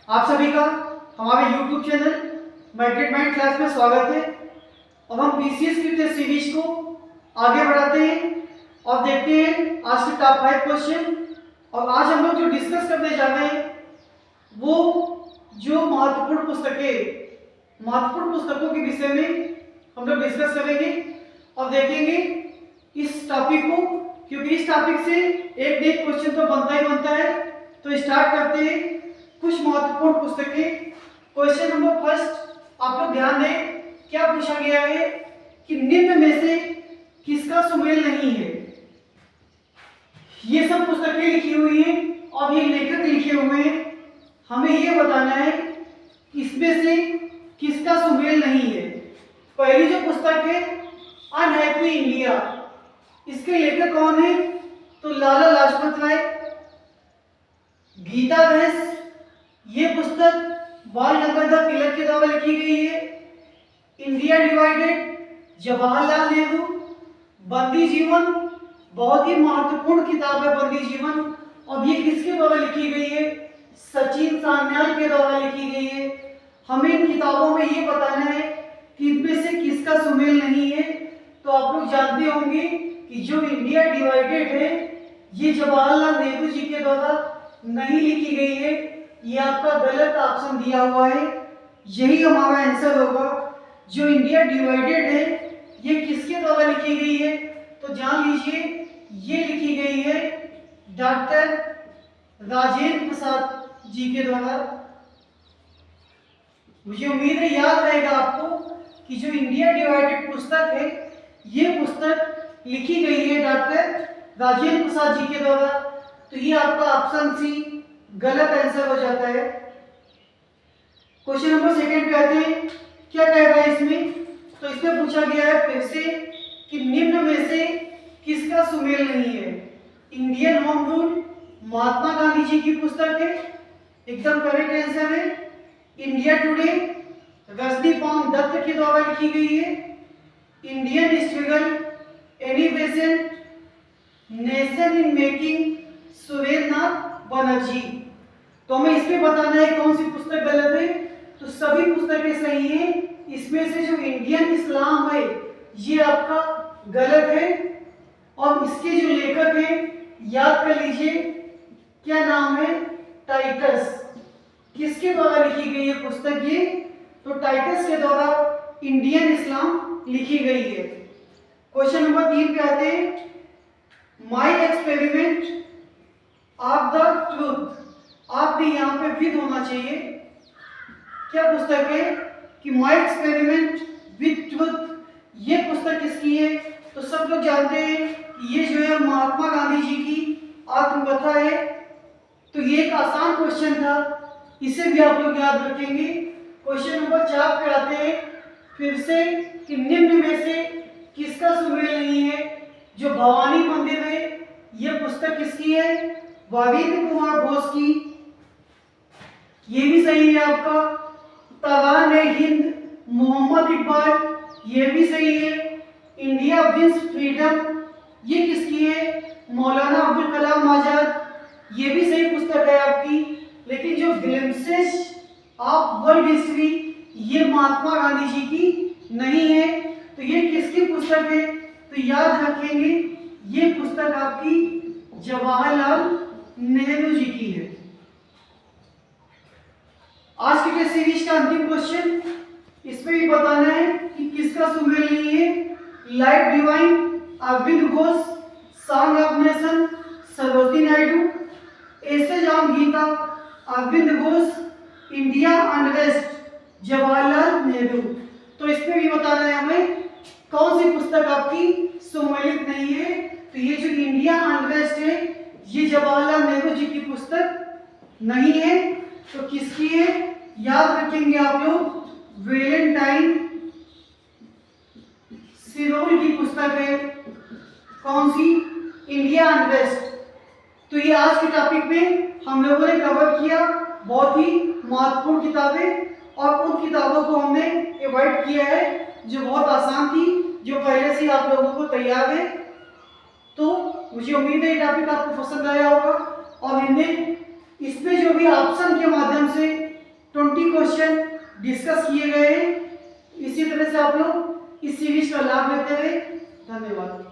आप सभी का हमारे YouTube channel Matric Mind Class में स्वागत है। और हम पीसीएस की टेस्ट सीरीज को आगे बढ़ाते हैं और देखते हैं आज के टॉप 5 क्वेश्चन। और आज हम लोग जो डिस्कस करने जा रहे हैं वो जो महत्वपूर्ण पुस्तकों के विषय में हम लोग डिस्कस करेंगे और देखेंगे इस टॉपिक को, क्योंकि इस टॉपिक से एक क्वेश्चन तो बनता ही बनता है। तो स्टार्ट करते हैं कुछ महत्वपूर्ण पुस्तकें। क्वेश्चन नंबर फर्स्ट, आप लोग ध्यान दें, क्या पूछा गया है कि निम्न में से किसका सुमेल नहीं है। ये सब पुस्तकें लिखी हुई हैं और ये लेखक लिखे हुए हैं। हमें ये बताना है कि इसमें से किसका सुमेल नहीं है। पहली जो पुस्तक है अनहैप्पी इंडिया, इसके लेखक कौन है? तो लाला लाजपत राय। गीता बहस, ये पुस्तक बाल गंगाधर तिलक के द्वारा लिखी गई है। India divided, Jawaharlal Nehru. बंदी जीवन, बहुत ही महत्वपूर्ण किताब है बंदी जीवन, और ये किसके द्वारा लिखी गई है? सचिन सान्याल के द्वारा लिखी गई है। हमें इन किताबों में ये बताना है कि इनमें से किसका सुमेल नहीं है। तो आप लोग जानते होंगे कि जो इंडिया डिवाइडेड है ये जवाहरलाल नेहरू जी के द्वारा नहीं लिखी गई है। ये आपका गलत ऑप्शन दिया हुआ है, यही हमारा आंसर होगा। जो इंडिया डिवाइडेड है ये किसके द्वारा लिखी गई है? तो जान लीजिए ये लिखी गई है डॉक्टर राजेंद्र प्रसाद जी के द्वारा। मुझे उम्मीद है याद रहेगा आपको कि जो इंडिया डिवाइडेड पुस्तक है ये पुस्तक लिखी गई है डॉक्टर राजेंद्र प्रसाद जी के द्वारा। तो ये आपका ऑप्शन सी गलत आंसर हो जाता है। क्वेश्चन नंबर सेकंड पे आते हैं, क्या कह रहा है इसमें? तो इसमें पूछा गया है फिर से कि निम्न में से किसका सुमेल नहीं है। Indian home rule Mahatma Gandhi ji की पुस्तक है, एकदम करेक्ट आंसर है। इंडिया टुडे रजनीपाल दत्त के द्वारा लिखी गई है। Indian struggle Annie Besant nation in making Surendranath Banerjee. तो हमें इसमें बताना है कौन सी पुस्तक गलत है। तो सभी पुस्तकें सही हैं, इसमें से जो इंडियन इस्लाम है ये आपका गलत है। और इसके जो लेखक हैं याद कर लीजिए, क्या नाम है? टाइटस। किसके द्वारा लिखी गई है पुस्तक ये? तो टाइटस के द्वारा इंडियन इस्लाम लिखी गई है। क्वेश्चन नंबर 3 पे आते हैं, my experiment of the truth. आप भी यहाँ पे विद होना चाहिए। क्या पुस्तक है कि माई एक्सपेरिमेंट विद ट्रूथ, ये पुस्तक किसकी है? तो सब लोग जानते हैं कि ये जो है महात्मा गांधी जी की आत्मकथा है। तो ये एक आसान क्वेश्चन था, इसे भी आप लोग याद रखेंगे। क्वेश्चन नंबर 4 पे आते हैं फिर से कि निम्न में से किसका सुमेल नहीं है। जो भवानी मंदिर है ये पुस्तक किसकी है? वारिंद्र कुमार घोष की। ये भी सही है आपका। तवान है हिंद मोहम्मद इकबाल, ये भी सही है। इंडिया विंस फ्रीडम, ये किसकी है? मौलाना अब्दुल कलाम आजाद, ये भी सही पुस्तक है आपकी। लेकिन जो ग्लिम्सेस ऑफ वर्ल्ड हिस्ट्री ये महात्मा गांधी जी की नहीं है। तो ये किसकी पुस्तक है? तो याद रखेंगे ये पुस्तक आपकी जवाहरलाल नेहरू जी की है। आज की टेस्ट सीरीज का अंतिम क्वेश्चन, इसमें भी बताना है कि किसका सुमेल नहीं है। Life Divine Arvind Ghosh, Song of Nation Sarojini Naidu, Essays on Gita Arvind Ghosh, India Unrest Jawaharlal Nehru. तो इसमें भी बताना है हमें कौन सी पुस्तक आपकी सुमेलित नहीं है। तो ये जो इंडिया अनरेस्ट है ये जवाहरलाल नेहरू जी की पुस्तक नहीं है। तो किसकी है? याद रखेंगे आप लोग, वेलेंटाइन सिरोल की पुस्तक है। कौन सी? India unrest. तो ये आज के टॉपिक में हम लोगों ने कवर किया बहुत ही महत्वपूर्ण किताबें, और उन किताबों को हमने अवॉइड किया है जो बहुत आसान थी, जो पहले से आप लोगों को तैयार है। तो मुझे उम्मीद है ये टॉपिक आपको पसंद आया होगा और इसमें जो भी ऑप्शन के माध्यम से डिस्कस किए गए हैं। इसी तरह से आप लोग इस सीरीज का लाभ लेते रहे। धन्यवाद।